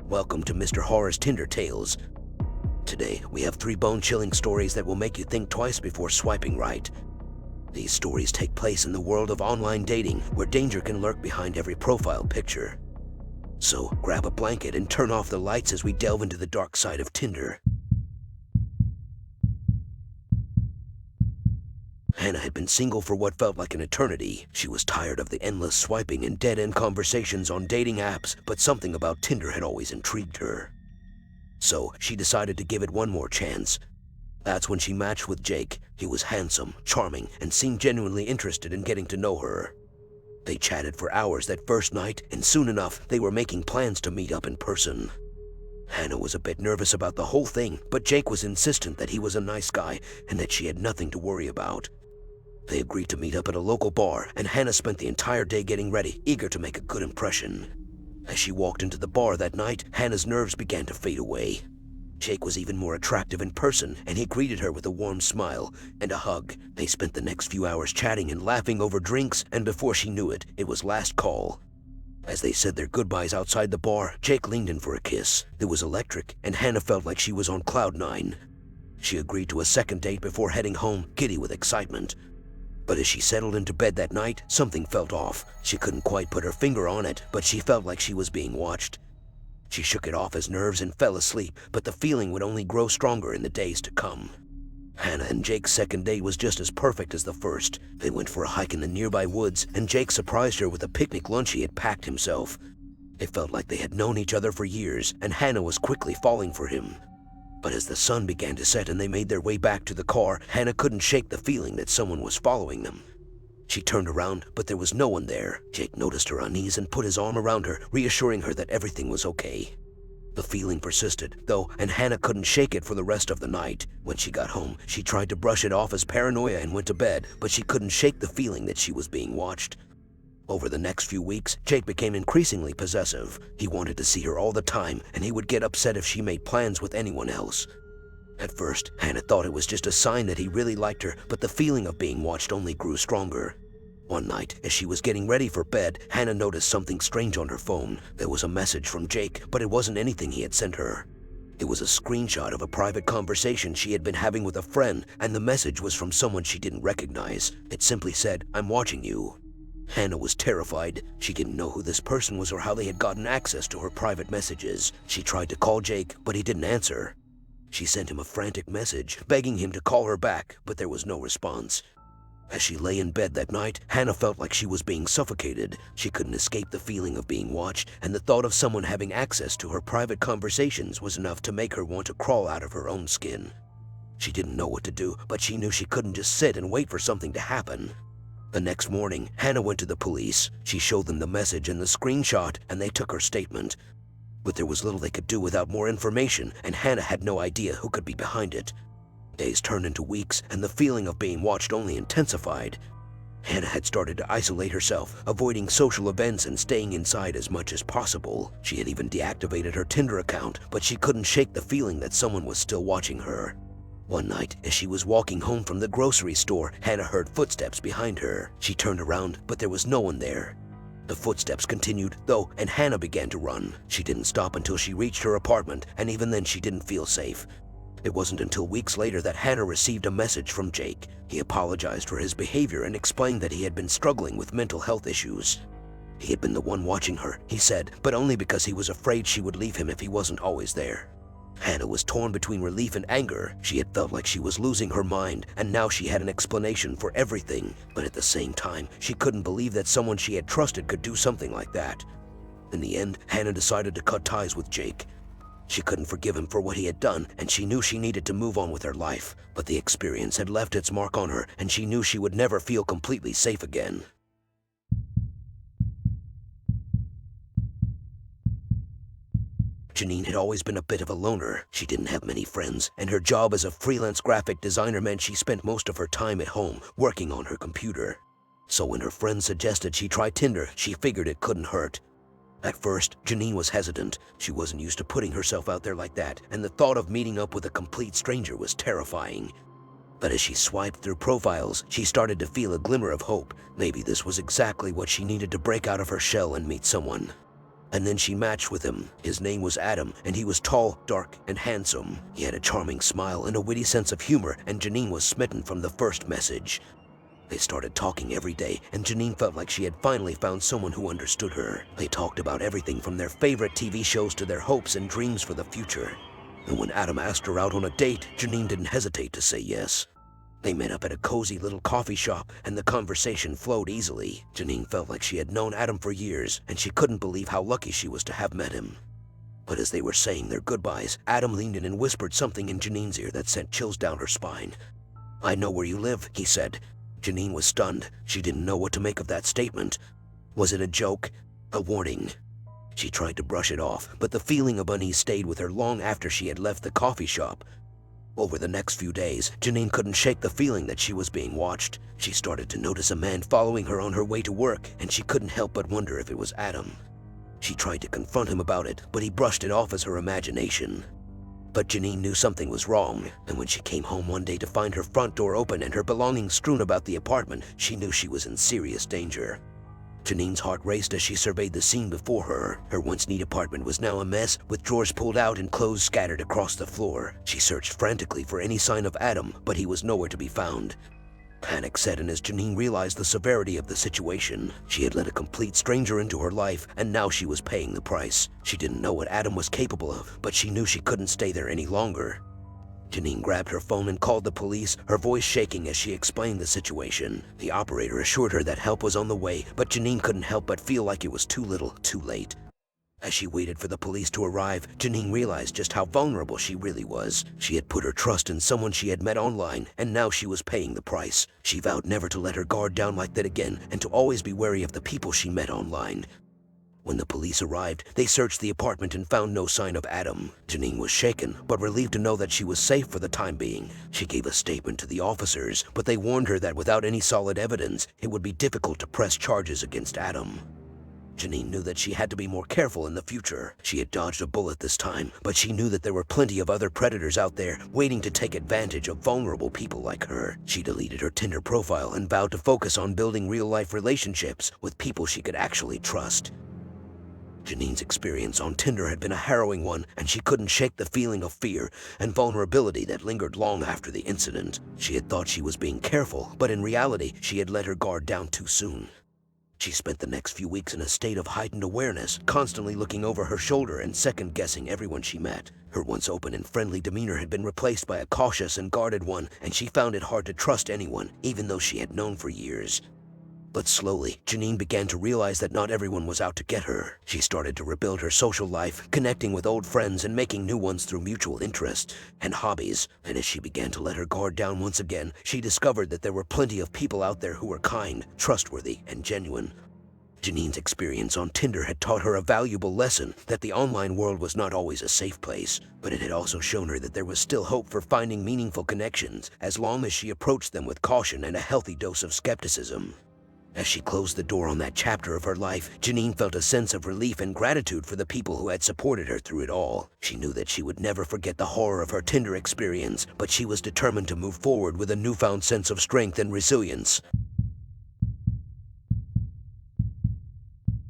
Welcome to Mr. Horror's Tinder Tales. Today, we have 3 bone-chilling stories that will make you think twice before swiping right. These stories take place in the world of online dating, where danger can lurk behind every profile picture. So, grab a blanket and turn off the lights as we delve into the dark side of Tinder. Hannah had been single for what felt like an eternity. She was tired of the endless swiping and dead-end conversations on dating apps, but something about Tinder had always intrigued her. So, she decided to give it one more chance. That's when she matched with Jake. He was handsome, charming, and seemed genuinely interested in getting to know her. They chatted for hours that first night, and soon enough, they were making plans to meet up in person. Hannah was a bit nervous about the whole thing, but Jake was insistent that he was a nice guy and that she had nothing to worry about. They agreed to meet up at a local bar, and Hannah spent the entire day getting ready, eager to make a good impression. As she walked into the bar that night, Hannah's nerves began to fade away. Jake was even more attractive in person, and he greeted her with a warm smile and a hug. They spent the next few hours chatting and laughing over drinks, and before she knew it, it was last call. As they said their goodbyes outside the bar, Jake leaned in for a kiss. It was electric, and Hannah felt like she was on cloud 9. She agreed to a second date before heading home, giddy with excitement. But as she settled into bed that night, something felt off. She couldn't quite put her finger on it, but she felt like she was being watched. She shook it off as nerves and fell asleep, but the feeling would only grow stronger in the days to come. Hannah and Jake's second date was just as perfect as the first. They went for a hike in the nearby woods, and Jake surprised her with a picnic lunch he had packed himself. It felt like they had known each other for years, and Hannah was quickly falling for him. But as the sun began to set and they made their way back to the car, Hannah couldn't shake the feeling that someone was following them. She turned around, but there was no one there. Jake noticed her unease and put his arm around her, reassuring her that everything was okay. The feeling persisted, though, and Hannah couldn't shake it for the rest of the night. When she got home, she tried to brush it off as paranoia and went to bed, but she couldn't shake the feeling that she was being watched. Over the next few weeks, Jake became increasingly possessive. He wanted to see her all the time, and he would get upset if she made plans with anyone else. At first, Hannah thought it was just a sign that he really liked her, but the feeling of being watched only grew stronger. One night, as she was getting ready for bed, Hannah noticed something strange on her phone. There was a message from Jake, but it wasn't anything he had sent her. It was a screenshot of a private conversation she had been having with a friend, and the message was from someone she didn't recognize. It simply said, "I'm watching you." Hannah was terrified. She didn't know who this person was or how they had gotten access to her private messages. She tried to call Jake, but he didn't answer. She sent him a frantic message, begging him to call her back, but there was no response. As she lay in bed that night, Hannah felt like she was being suffocated. She couldn't escape the feeling of being watched, and the thought of someone having access to her private conversations was enough to make her want to crawl out of her own skin. She didn't know what to do, but she knew she couldn't just sit and wait for something to happen. The next morning, Hannah went to the police. She showed them the message and the screenshot, and they took her statement. But there was little they could do without more information, and Hannah had no idea who could be behind it. Days turned into weeks, and the feeling of being watched only intensified. Hannah had started to isolate herself, avoiding social events and staying inside as much as possible. She had even deactivated her Tinder account, but she couldn't shake the feeling that someone was still watching her. One night, as she was walking home from the grocery store, Hannah heard footsteps behind her. She turned around, but there was no one there. The footsteps continued, though, and Hannah began to run. She didn't stop until she reached her apartment, and even then she didn't feel safe. It wasn't until weeks later that Hannah received a message from Jake. He apologized for his behavior and explained that he had been struggling with mental health issues. He had been the one watching her, he said, but only because he was afraid she would leave him if he wasn't always there. Hannah was torn between relief and anger. She had felt like she was losing her mind, and now she had an explanation for everything. But at the same time, she couldn't believe that someone she had trusted could do something like that. In the end, Hannah decided to cut ties with Jake. She couldn't forgive him for what he had done, and she knew she needed to move on with her life. But the experience had left its mark on her, and she knew she would never feel completely safe again. Janine had always been a bit of a loner. She didn't have many friends, and her job as a freelance graphic designer meant she spent most of her time at home, working on her computer. So when her friends suggested she try Tinder, she figured it couldn't hurt. At first, Janine was hesitant. She wasn't used to putting herself out there like that, and the thought of meeting up with a complete stranger was terrifying. But as she swiped through profiles, she started to feel a glimmer of hope. Maybe this was exactly what she needed to break out of her shell and meet someone. And then she matched with him. His name was Adam, and he was tall, dark, and handsome. He had a charming smile and a witty sense of humor, and Janine was smitten from the first message. They started talking every day, and Janine felt like she had finally found someone who understood her. They talked about everything from their favorite TV shows to their hopes and dreams for the future. And when Adam asked her out on a date, Janine didn't hesitate to say yes. They met up at a cozy little coffee shop, and the conversation flowed easily. Janine felt like she had known Adam for years, and she couldn't believe how lucky she was to have met him. But as they were saying their goodbyes, Adam leaned in and whispered something in Janine's ear that sent chills down her spine. "I know where you live," he said. Janine was stunned. She didn't know what to make of that statement. Was it a joke? A warning? She tried to brush it off, but the feeling of unease stayed with her long after she had left the coffee shop. Over the next few days, Janine couldn't shake the feeling that she was being watched. She started to notice a man following her on her way to work, and she couldn't help but wonder if it was Adam. She tried to confront him about it, but he brushed it off as her imagination. But Janine knew something was wrong, and when she came home one day to find her front door open and her belongings strewn about the apartment, she knew she was in serious danger. Janine's heart raced as she surveyed the scene before her. Her once neat apartment was now a mess, with drawers pulled out and clothes scattered across the floor. She searched frantically for any sign of Adam, but he was nowhere to be found. Panic set in as Janine realized the severity of the situation. She had let a complete stranger into her life, and now she was paying the price. She didn't know what Adam was capable of, but she knew she couldn't stay there any longer. Janine grabbed her phone and called the police, her voice shaking as she explained the situation. The operator assured her that help was on the way, but Janine couldn't help but feel like it was too little, too late. As she waited for the police to arrive, Janine realized just how vulnerable she really was. She had put her trust in someone she had met online, and now she was paying the price. She vowed never to let her guard down like that again, and to always be wary of the people she met online. When the police arrived, they searched the apartment and found no sign of Adam. Janine was shaken, but relieved to know that she was safe for the time being. She gave a statement to the officers, but they warned her that without any solid evidence, it would be difficult to press charges against Adam. Janine knew that she had to be more careful in the future. She had dodged a bullet this time, but she knew that there were plenty of other predators out there waiting to take advantage of vulnerable people like her. She deleted her Tinder profile and vowed to focus on building real-life relationships with people she could actually trust. Janine's experience on Tinder had been a harrowing one, and she couldn't shake the feeling of fear and vulnerability that lingered long after the incident. She had thought she was being careful, but in reality, she had let her guard down too soon. She spent the next few weeks in a state of heightened awareness, constantly looking over her shoulder and second-guessing everyone she met. Her once open and friendly demeanor had been replaced by a cautious and guarded one, and she found it hard to trust anyone, even though she had known for years. But slowly, Janine began to realize that not everyone was out to get her. She started to rebuild her social life, connecting with old friends and making new ones through mutual interests and hobbies. And as she began to let her guard down once again, she discovered that there were plenty of people out there who were kind, trustworthy, and genuine. Janine's experience on Tinder had taught her a valuable lesson that the online world was not always a safe place, but it had also shown her that there was still hope for finding meaningful connections, as long as she approached them with caution and a healthy dose of skepticism. As she closed the door on that chapter of her life, Janine felt a sense of relief and gratitude for the people who had supported her through it all. She knew that she would never forget the horror of her Tinder experience, but she was determined to move forward with a newfound sense of strength and resilience.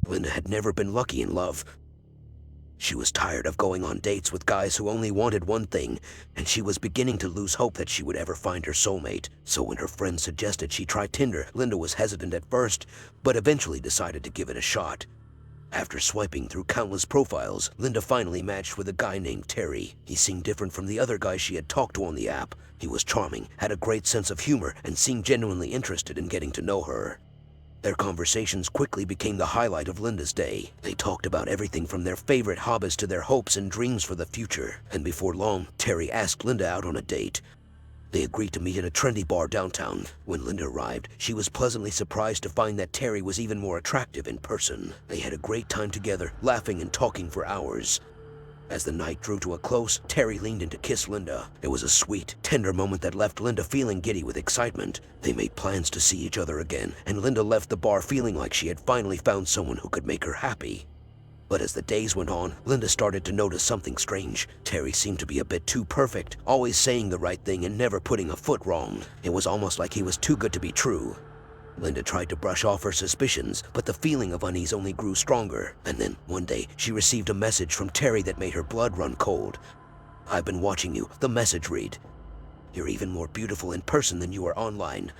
Linda had never been lucky in love. She was tired of going on dates with guys who only wanted one thing, and she was beginning to lose hope that she would ever find her soulmate. So when her friend suggested she try Tinder, Linda was hesitant at first, but eventually decided to give it a shot. After swiping through countless profiles, Linda finally matched with a guy named Terry. He seemed different from the other guys she had talked to on the app. He was charming, had a great sense of humor, and seemed genuinely interested in getting to know her. Their conversations quickly became the highlight of Linda's day. They talked about everything from their favorite hobbies to their hopes and dreams for the future. And before long, Terry asked Linda out on a date. They agreed to meet at a trendy bar downtown. When Linda arrived, she was pleasantly surprised to find that Terry was even more attractive in person. They had a great time together, laughing and talking for hours. As the night drew to a close, Terry leaned in to kiss Linda. It was a sweet, tender moment that left Linda feeling giddy with excitement. They made plans to see each other again, and Linda left the bar feeling like she had finally found someone who could make her happy. But as the days went on, Linda started to notice something strange. Terry seemed to be a bit too perfect, always saying the right thing and never putting a foot wrong. It was almost like he was too good to be true. Linda tried to brush off her suspicions, but the feeling of unease only grew stronger. And then, one day, she received a message from Terry that made her blood run cold. "I've been watching you," the message read. "You're even more beautiful in person than you are online."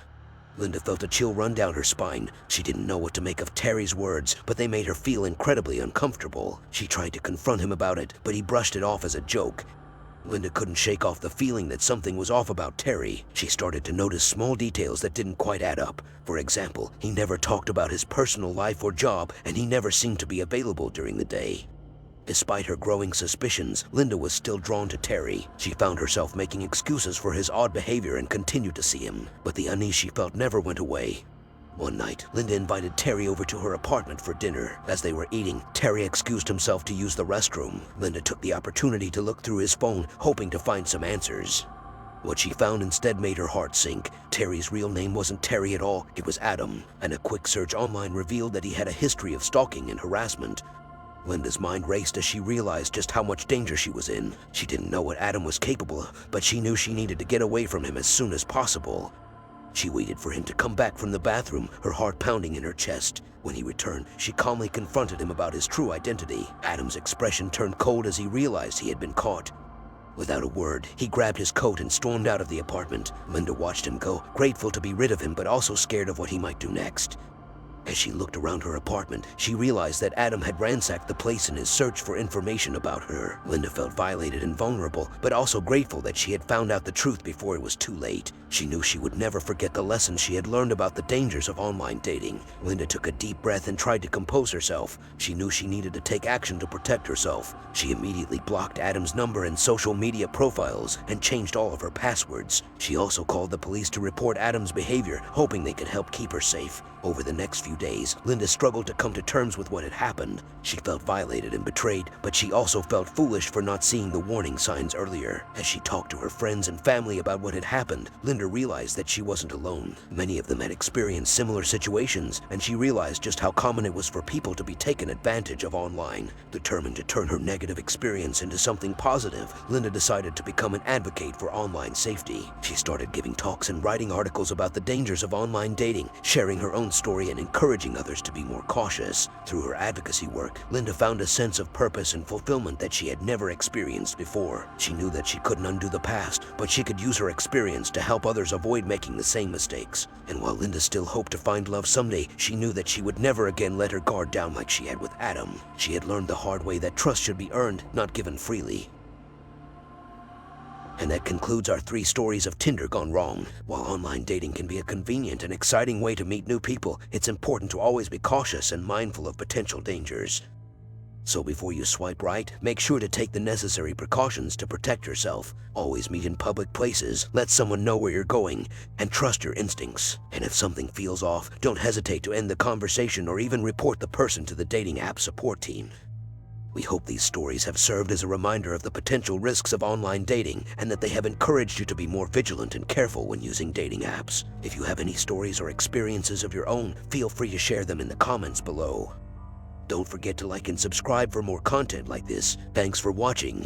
Linda felt a chill run down her spine. She didn't know what to make of Terry's words, but they made her feel incredibly uncomfortable. She tried to confront him about it, but he brushed it off as a joke. Linda couldn't shake off the feeling that something was off about Terry. She started to notice small details that didn't quite add up. For example, he never talked about his personal life or job, and he never seemed to be available during the day. Despite her growing suspicions, Linda was still drawn to Terry. She found herself making excuses for his odd behavior and continued to see him, but the unease she felt never went away. One night, Linda invited Terry over to her apartment for dinner. As they were eating, Terry excused himself to use the restroom. Linda took the opportunity to look through his phone, hoping to find some answers. What she found instead made her heart sink. Terry's real name wasn't Terry at all, it was Adam, and a quick search online revealed that he had a history of stalking and harassment. Linda's mind raced as she realized just how much danger she was in. She didn't know what Adam was capable of, but she knew she needed to get away from him as soon as possible. She waited for him to come back from the bathroom, her heart pounding in her chest. When he returned, she calmly confronted him about his true identity. Adam's expression turned cold as he realized he had been caught. Without a word, he grabbed his coat and stormed out of the apartment. Linda watched him go, grateful to be rid of him but also scared of what he might do next. As she looked around her apartment, she realized that Adam had ransacked the place in his search for information about her. Linda felt violated and vulnerable, but also grateful that she had found out the truth before it was too late. She knew she would never forget the lessons she had learned about the dangers of online dating. Linda took a deep breath and tried to compose herself. She knew she needed to take action to protect herself. She immediately blocked Adam's number and social media profiles and changed all of her passwords. She also called the police to report Adam's behavior, hoping they could help keep her safe. Over the next few days, Linda struggled to come to terms with what had happened. She felt violated and betrayed, but she also felt foolish for not seeing the warning signs earlier. As she talked to her friends and family about what had happened, Linda realized that she wasn't alone. Many of them had experienced similar situations, and she realized just how common it was for people to be taken advantage of online. Determined to turn her negative experience into something positive, Linda decided to become an advocate for online safety. She started giving talks and writing articles about the dangers of online dating, sharing her own story and encouraging others to be more cautious. Through her advocacy work, Linda found a sense of purpose and fulfillment that she had never experienced before. She knew that she couldn't undo the past, but she could use her experience to help others avoid making the same mistakes. And while Linda still hoped to find love someday, she knew that she would never again let her guard down like she had with Adam. She had learned the hard way that trust should be earned, not given freely. And that concludes our 3 stories of Tinder gone wrong. While online dating can be a convenient and exciting way to meet new people, it's important to always be cautious and mindful of potential dangers. So before you swipe right, make sure to take the necessary precautions to protect yourself. Always meet in public places, let someone know where you're going, and trust your instincts. And if something feels off, don't hesitate to end the conversation or even report the person to the dating app support team. We hope these stories have served as a reminder of the potential risks of online dating and that they have encouraged you to be more vigilant and careful when using dating apps. If you have any stories or experiences of your own, feel free to share them in the comments below. Don't forget to like and subscribe for more content like this. Thanks for watching.